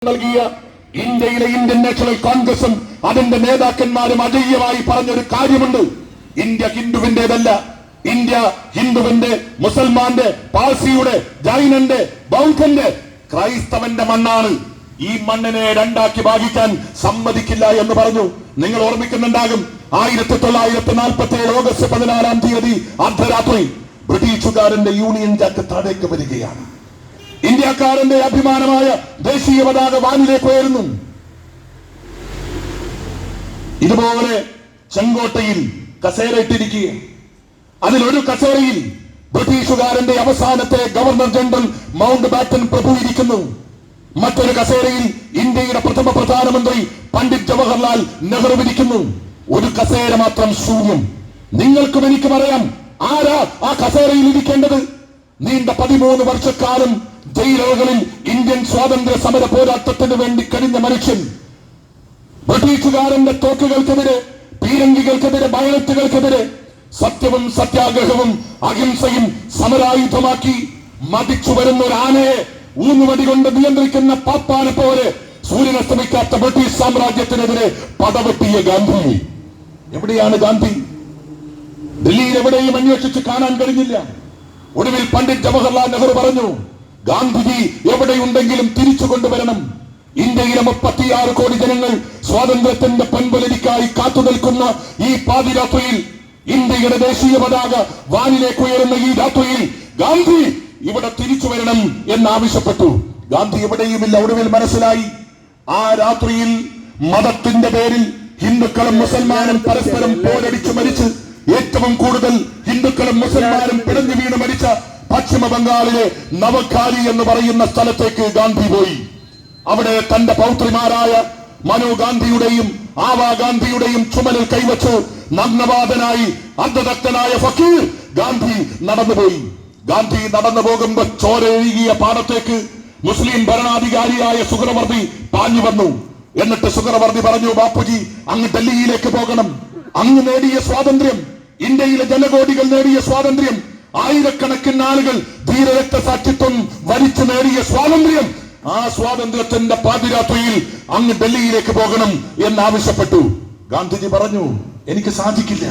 നൽകിയ ഇന്ത്യയിലെ Indian national കോൺഗ്രസും അതിന്റെ നേതാക്കന്മാരും അജയ്യമായി പറഞ്ഞൊരു കാര്യമുണ്ട്. ഇന്ത്യ ഹിന്ദുവിന്റേതല്ല. ഇന്ത്യ ഹിന്ദുവിന്റെ, മുസൽമാന്റെ, പാഴ്സിയുടെ, ജൈനന്റെ, ബൗദ്ധന്റെ, ക്രൈസ്തവന്റെ മണ്ണാണ്. ഈ മണ്ണിനെ രണ്ടാക്കി ഭാഗിക്കാൻ സമ്മതിക്കില്ല എന്ന് പറഞ്ഞു. നിങ്ങൾ ഓർമ്മിക്കുന്നുണ്ടാകും, 1947 ഓഗസ്റ്റ് 14 അർദ്ധരാത്രി ബ്രിട്ടീഷുകാരന്റെ യൂണിയൻ ജാക്ക് താഴേക്ക് വരികയാണ്. ഇന്ത്യക്കാരന്റെ അഭിമാനമായ ദേശീയ പതാക വാനിലേക്ക് ഉയരുന്നു. ഇതുപോലെ ചെങ്കോട്ടയിൽ കസേര ഇട്ടിരിക്കുക. അതിലൊരു കസേരയിൽ ബ്രിട്ടീഷുകാരന്റെ അവസാനത്തെ ഗവർണർ ജനറൽ മൗണ്ട് ബാറ്റൻ പ്രഭു ഇരിക്കുന്നു. മറ്റൊരു കസേരയിൽ ഇന്ത്യയുടെ പ്രഥമ പ്രധാനമന്ത്രി പണ്ഡിറ്റ് ജവഹർലാൽ നെഹ്റു ഇരിക്കുന്നു. ഒരു കസേര മാത്രം ശൂന്യം. നിങ്ങൾക്കും എനിക്കും അറിയാം ആരാ ആ കസേരയിൽ ഇരിക്കേണ്ടത്. നീണ്ട 13 വർഷക്കാലം ജയിലുകളിൽ ഇന്ത്യൻ സ്വാതന്ത്ര്യ സമര പോരാട്ടത്തിന് വേണ്ടി കഴിഞ്ഞ മനുഷ്യൻ, ബ്രിട്ടീഷുകാരന്റെ തോക്കുകൾക്കെതിരെ, പീരങ്കികൾക്കെതിരെ, ബയലറ്റുകൾക്കെതിരെ സത്യവും സത്യാഗ്രഹവും അഹിംസയും സമരായുധമാക്കി മതിച്ചു വരുന്ന ഒരു ആനയെ ഊന്നുവടി കൊണ്ട് നിയന്ത്രിക്കുന്ന പാപ്പാനെ പോലെ സൂര്യനസ്തമിക്കാത്ത ബ്രിട്ടീഷ് സാമ്രാജ്യത്തിനെതിരെ പടവെട്ടിയ ഗാന്ധി. എവിടെയാണ് ഗാന്ധി? ഡൽഹിയിൽ എവിടെയും അന്വേഷിച്ച് കാണാൻ കഴിഞ്ഞില്ല. ഒടുവിൽ പണ്ഡിറ്റ് ജവഹർലാൽ നെഹ്റു പറഞ്ഞു, ഗാന്ധിജി എവിടെയുണ്ടെങ്കിലും തിരിച്ചു കൊണ്ടുവരണം. ഇന്ത്യയിലെ 36 കോടി ജനങ്ങൾ സ്വാതന്ത്ര്യത്തിന്റെ പൊൻപൊലിക്കായി കാത്തു നിൽക്കുന്ന ഈ പാതിരാത്രിയിൽ, ഇന്ത്യയുടെ ദേശീയ പതാക വാനിലേക്ക് ഉയരുന്ന ഈ രാത്രിയിൽ ഗാന്ധി ഇവിടെ തിരിച്ചു വരണം എന്നാവശ്യപ്പെട്ടു. ഗാന്ധി എവിടെയുമില്ല. ഒടുവിൽ മനസ്സിലായി, ആ രാത്രിയിൽ മതത്തിന്റെ പേരിൽ ഹിന്ദുക്കളും മുസൽമാനും പരസ്പരം പോരടിച്ചു മരിച്ച് ഏറ്റവും കൂടുതൽ ഹിന്ദുക്കളും മുസൽമാനും പിടഞ്ഞു വീണ് മരിച്ച പശ്ചിമ ബംഗാളിലെ നവഖാലി എന്ന് പറയുന്ന സ്ഥലത്തേക്ക് ഗാന്ധി പോയി. അവിടെ തന്റെ പൗത്രിമാരായ മനു ഗാന്ധിയുടെയും ആവാ ഗാന്ധിയുടെയും ചുമലിൽ കൈവച്ച് നഗ്നവാദനായി അർദ്ധദഗ്ധനായ ഫക്കീർ ഗാന്ധി നടന്നുപോയി. ഗാന്ധി നടന്നു പോകുമ്പോ ചോരയൊഴുകിയ പാടത്തേക്ക് മുസ്ലിം ഭരണാധികാരിയായ സുഹ്രവർദി പാഞ്ഞു വന്നു. എന്നിട്ട് സുഹ്രവർദി പറഞ്ഞു, ബാപ്പുജി അങ്ങ് ഡൽഹിയിലേക്ക് പോകണം. അങ്ങ് നേടിയ സ്വാതന്ത്ര്യം, ഇന്ത്യയിലെ ജനകോടികൾ നേടിയ സ്വാതന്ത്ര്യം, ആയിരക്കണക്കിന് ആളുകൾ ധീരരക്തസാക്ഷിത്വം വരിച്ചു നേടിയ സ്വാതന്ത്ര്യം, ആ സ്വാതന്ത്ര്യത്തിന്റെ പാതിരാത്രിയിൽ അങ്ങ് ഡൽഹിയിലേക്ക് പോകണം എന്നാവശ്യപ്പെട്ടു. ഗാന്ധിജി പറഞ്ഞു, എനിക്ക് സാധിക്കില്ല.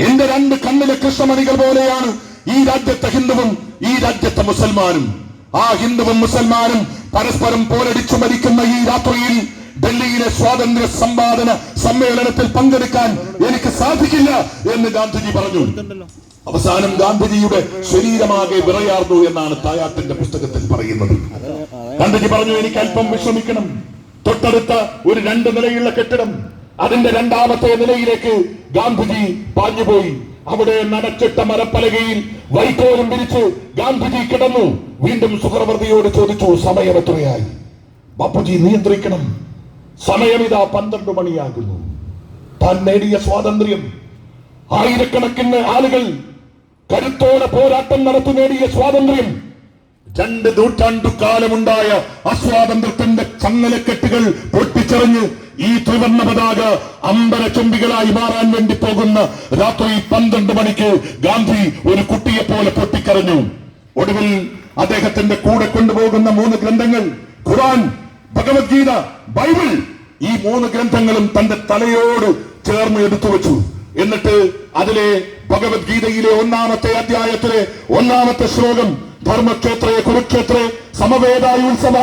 എന്റെ 2 കണ്ണിലെ കൃഷ്ണമണികൾ പോലെയാണ് ഈ രാജ്യത്തെ ഹിന്ദുവും ഈ രാജ്യത്തെ മുസൽമാനും. ആ ഹിന്ദുവും മുസൽമാനും പരസ്പരം പോരടിച്ചു മരിക്കുന്ന ഈ രാത്രിയിൽ ഡൽഹിയിലെ സ്വാതന്ത്ര്യ സമ്പാദന സമ്മേളനത്തിൽ പങ്കെടുക്കാൻ എനിക്ക് സാധിക്കില്ല എന്ന് ഗാന്ധിജി പറഞ്ഞു. അവസാനം ഗാന്ധിജിയുടെ ശരീരമാകെ വിറയാർന്നു എന്നാണ് തായാട്ടിന്റെ പുസ്തകത്തിൽ പറയുന്നത്. ഗാന്ധിജി പറഞ്ഞു, എനിക്ക് അല്പം വിശ്രമിക്കണം. തൊട്ടടുത്ത ഒരു 2 നിലയുള്ള കെട്ടിടം, അതിന്റെ 2ാമത്തെ നിലയിലേക്ക് ഗാന്ധിജി പാഞ്ഞുപോയി. അവിടെ നടച്ചിട്ട മരപ്പലകയിൽ വൈക്കോലും വിരിച്ച് ഗാന്ധിജി കിടന്നു. വീണ്ടും സുഹ്രവർദിയോട് ചോദിച്ചു, സമയം എത്രയായി? ബാപ്പുജി നിയന്ത്രിക്കണം, സമയം ഇതാ 12 മണിയാകുന്നു. താൻ നേടിയ സ്വാതന്ത്ര്യം, ആയിരക്കണക്കിന് ആളുകൾ കരുത്തോടെ പോരാട്ടം നടത്തി നേടിയ സ്വാതന്ത്ര്യം, 2 നൂറ്റാണ്ടുകാലമുണ്ടായ അസ്വാതന്ത്ര്യത്തിന്റെ ചങ്ങലക്കെട്ടുകൾ പൊട്ടിച്ചെറിഞ്ഞ് ഈ ത്രിവർണ്ണ പതാക അമ്പരചുംബികളായി മാറാൻ വേണ്ടി പോകുന്ന രാത്രി 12 മണിക്ക് ഗാന്ധി ഒരു കുട്ടിയെ പോലെ പൊട്ടിക്കരഞ്ഞു. ഒടുവിൽ അദ്ദേഹത്തിന്റെ കൂടെ കൊണ്ടുപോകുന്ന 3 ഗ്രന്ഥങ്ങൾ, ഖുർആൻ, ഭഗവത്ഗീത, ബൈബിൾ, ഈ 3 ഗ്രന്ഥങ്ങളും തന്റെ തലയോട് ചേർന്ന് എടുത്തു വെച്ചു. എന്നിട്ട് അതിലെ ഭഗവത്ഗീതയിലെ 1ാമത്തെ അധ്യായത്തിലെ 1ാമത്തെ ശ്ലോകം, ധർമ്മക്ഷേത്രേ കുരുക്ഷേത്രേ സമവേദായുത്സവ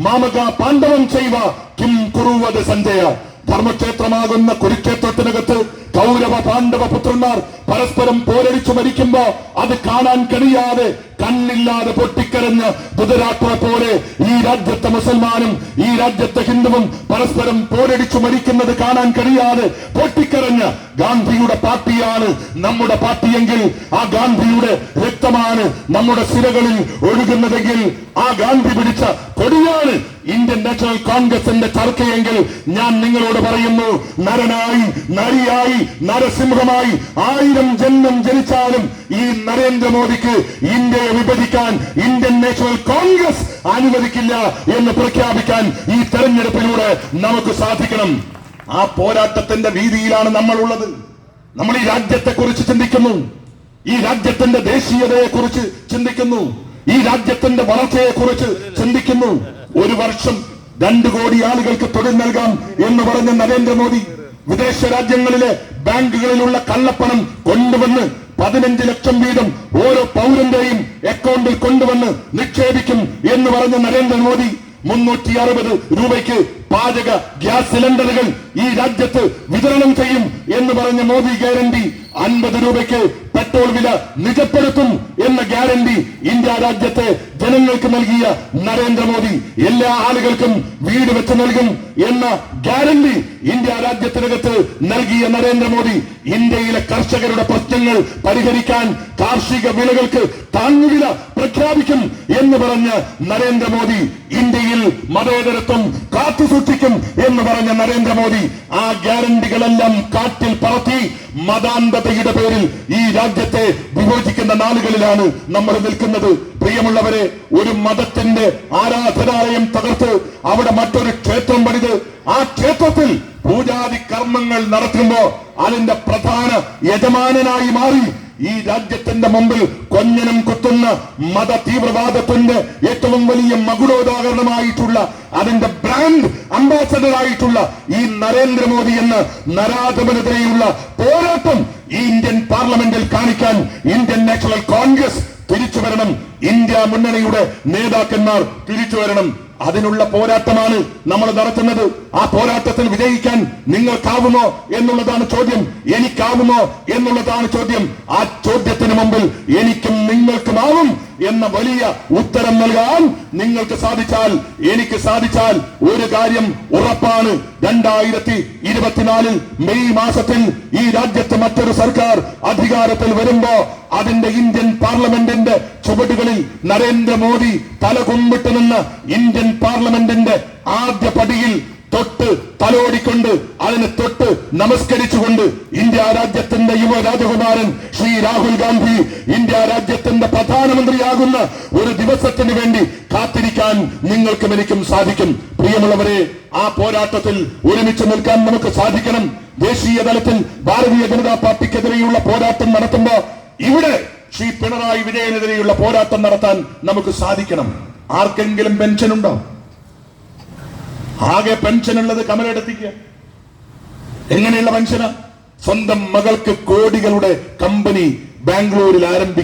മാമക പാണ്ഡവം ചെയ്വ കിം കുറുവത് സഞ്ജയ. ധർമ്മക്ഷേത്രമാകുന്ന കുരുക്ഷേത്രത്തിനകത്ത് കൗരവ പാണ്ഡവ പുത്രന്മാർ പരസ്പരം പോരടിച്ചു മരിക്കുമ്പോ അത് കാണാൻ കഴിയാതെ കണ്ണില്ലാതെ പൊട്ടിക്കരഞ്ഞ ധൃതരാഷ്ട്രരെ പോലെ ഈ രാജ്യത്തെ മുസൽമാനും ഈ രാജ്യത്തെ ഹിന്ദുവും പരസ്പരം പോരടിച്ചു മരിക്കുന്നത് കാണാൻ കഴിയാതെ പൊട്ടിക്കരഞ്ഞ ഗാന്ധിയുടെ പാർട്ടിയാണ് നമ്മുടെ പാർട്ടിയെങ്കിൽ, ആ ഗാന്ധിയുടെ രക്തമാണ് നമ്മുടെ സിരകളിൽ ഒഴുകുന്നതെങ്കിൽ, ആ ഗാന്ധി പിടിച്ച കൊടിയാണ് ഇന്ത്യൻ നാഷണൽ കോൺഗ്രസിന്റെ ചർക്കയെങ്കിൽ, ഞാൻ നിങ്ങളോട് പറയുന്നു, നരനായി, നരിയായി, നരസിംഹമായി 1000 ജന്മം ജനിച്ചാലും ഈ നരേന്ദ്രമോദിക്ക് ഇന്ത്യയെ വിഭജിക്കാൻ ഇന്ത്യൻ നാഷണൽ കോൺഗ്രസ് അനുവദിക്കില്ല എന്ന് പ്രഖ്യാപിക്കാൻ ഈ തെരഞ്ഞെടുപ്പിലൂടെ നമുക്ക് സാധിക്കണം. ആ പോരാട്ടത്തിന്റെ വീതിയിലാണ് നമ്മൾ ഉള്ളത്. നമ്മൾ ഈ രാജ്യത്തെ കുറിച്ച് ചിന്തിക്കുന്നു, ഈ രാജ്യത്തിന്റെ ദേശീയതയെ കുറിച്ച് ചിന്തിക്കുന്നു, ഈ രാജ്യത്തിന്റെ വളർച്ചയെ കുറിച്ച് ചിന്തിക്കുന്നു. ഒരു വർഷം 2 കോടി ആളുകൾക്ക് തൊഴിൽ നൽകാം എന്ന് പറഞ്ഞ നരേന്ദ്രമോദി വിദേശ രാജ്യങ്ങളിലെ ബാങ്കുകളിലുള്ള കള്ളപ്പണം കൊണ്ടുവന്ന് 15 ലക്ഷം വീതം ഓരോ പൗരന്റെയും അക്കൗണ്ടിൽ കൊണ്ടുവന്ന് നിക്ഷേപിക്കും എന്ന് പറഞ്ഞ നരേന്ദ്രമോദി 360 രൂപയ്ക്ക് പാചക ഗ്യാസ് സിലിണ്ടറുകൾ ഈ രാജ്യത്ത് വിതരണം ചെയ്യും എന്ന് പറഞ്ഞ മോദി ഗ്യാരണ്ടി 50 രൂപയ്ക്ക് പെട്രോൾ വില നിജപ്പെടുത്തും എന്ന ഗ്യാരണ്ടി ഇന്ത്യ രാജ്യത്തെ ജനങ്ങൾക്ക് നൽകിയ നരേന്ദ്രമോദി എല്ലാ ആളുകൾക്കും വീട് വെച്ച് നൽകും എന്ന ഗ്യാരണ്ടി ഇന്ത്യ രാജ്യത്തിനകത്ത് നൽകിയ നരേന്ദ്രമോദി ഇന്ത്യയിലെ കർഷകരുടെ പ്രശ്നങ്ങൾ പരിഹരിക്കാൻ കാർഷിക വിളകൾക്ക് താങ്ങുവില പ്രഖ്യാപിക്കും എന്ന് പറഞ്ഞ നരേന്ദ്രമോദി ഇന്ത്യയിൽ മതേതരത്വം കാത്തുസൂക്ഷിക്കും എന്ന് പറഞ്ഞ നരേന്ദ്രമോദി ആ ഗ്യാരണ്ടികളെല്ലാം കാറ്റിൽ പറത്തി മതാന്ധതയുടെ പേരിൽ ഈ രാജ്യത്തെ വിഭജിക്കുന്ന നാളുകളിലാണ് നമ്മൾ നിൽക്കുന്നത്. പ്രിയമുള്ളവരെ, ഒരു മതത്തിന്റെ ആരാധനാലയം തകർത്ത് അവിടെ മറ്റൊരു ക്ഷേത്രം പണിത് ആ ക്ഷേത്രത്തിൽ പൂജാതി കർമ്മങ്ങൾ നടത്തുമ്പോ അതിന്റെ പ്രധാന യജമാനനായി മാറി ഈ രാജ്യത്തിന്റെ മുമ്പിൽ കൊഞ്ഞനം കുത്തുന്ന മത തീവ്രവാദത്തിന്റെ ഏറ്റവും വലിയ മകുടോദാഹരണമായിട്ടുള്ള അതിന്റെ ബ്രാൻഡ് അംബാസഡർ ആയിട്ടുള്ള ഈ നരേന്ദ്രമോദി എന്ന നരാധമനെതിരെയുള്ള പോരാട്ടം ഈ ഇന്ത്യൻ പാർലമെന്റിൽ കാണിക്കാൻ ഇന്ത്യൻ നാഷണൽ കോൺഗ്രസ് തിരിച്ചു വരണം. ഇന്ത്യ മുന്നണിയുടെ നേതാക്കന്മാർ തിരിച്ചു വരണം. അതിനുള്ള പോരാട്ടമാണ് നമ്മൾ നടത്തുന്നത്. ആ പോരാട്ടത്തിൽ വിജയിക്കാൻ നിങ്ങൾക്കാവുമോ എന്നുള്ളതാണ് ചോദ്യം. എനിക്കാവുമോ എന്നുള്ളതാണ് ചോദ്യം. ആ ചോദ്യത്തിന് മുമ്പിൽ എനിക്കും നിങ്ങൾക്കുമാവും എന്ന വലിയ ഉത്തരം നൽകാൻ നിങ്ങൾക്ക് സാധിച്ചാൽ, എനിക്ക് സാധിച്ചാൽ ഒരു കാര്യം ഉറപ്പാണ്. 2024 മെയ് മാസത്തിൽ ഈ രാജ്യത്ത് മറ്റൊരു സർക്കാർ അധികാരത്തിൽ വരുമ്പോ അതിന്റെ ഇന്ത്യൻ പാർലമെന്റിന്റെ ചുവടുകളിൽ നരേന്ദ്രമോദി തലകുമ്പിട്ട് നിന്ന് ഇന്ത്യൻ പാർലമെന്റിന്റെ ആദ്യ പടിയിൽ തൊട്ട് തലോടിക്കൊണ്ട് അതിന് തൊട്ട് നമസ്കരിച്ചുകൊണ്ട് ഇന്ത്യ രാജ്യത്തിന്റെ യുവ രാജകുമാരൻ ശ്രീ രാഹുൽ ഗാന്ധി ഇന്ത്യ രാജ്യത്തിന്റെ പ്രധാനമന്ത്രിയാകുന്ന ഒരു ദിവസത്തിന് വേണ്ടി കാത്തിരിക്കാൻ നിങ്ങൾക്കും എനിക്കും സാധിക്കും. പ്രിയമുള്ളവരെ, ആ പോരാട്ടത്തിൽ ഒരുമിച്ച് നിൽക്കാൻ നമുക്ക് സാധിക്കണം. ദേശീയ തലത്തിൽ ഭാരതീയ ജനതാ പാർട്ടിക്കെതിരെയുള്ള പോരാട്ടം നടത്തുമ്പോ ഇവിടെ ശ്രീ പിണറായി വിജയനെതിരെയുള്ള പോരാട്ടം നടത്താൻ നമുക്ക് സാധിക്കണം. ആർക്കെങ്കിലും പെൻഷൻ ഉണ്ടോ? ആകെ പെൻഷൻ ഉള്ളത് കമലെടുത്തിക്ക്. എങ്ങനെയുള്ള പെൻഷനാ? സ്വന്തം മകൾക്ക് കോടികളുടെ കമ്പനി ബാംഗ്ലൂരിൽ ആരംഭിക്കും.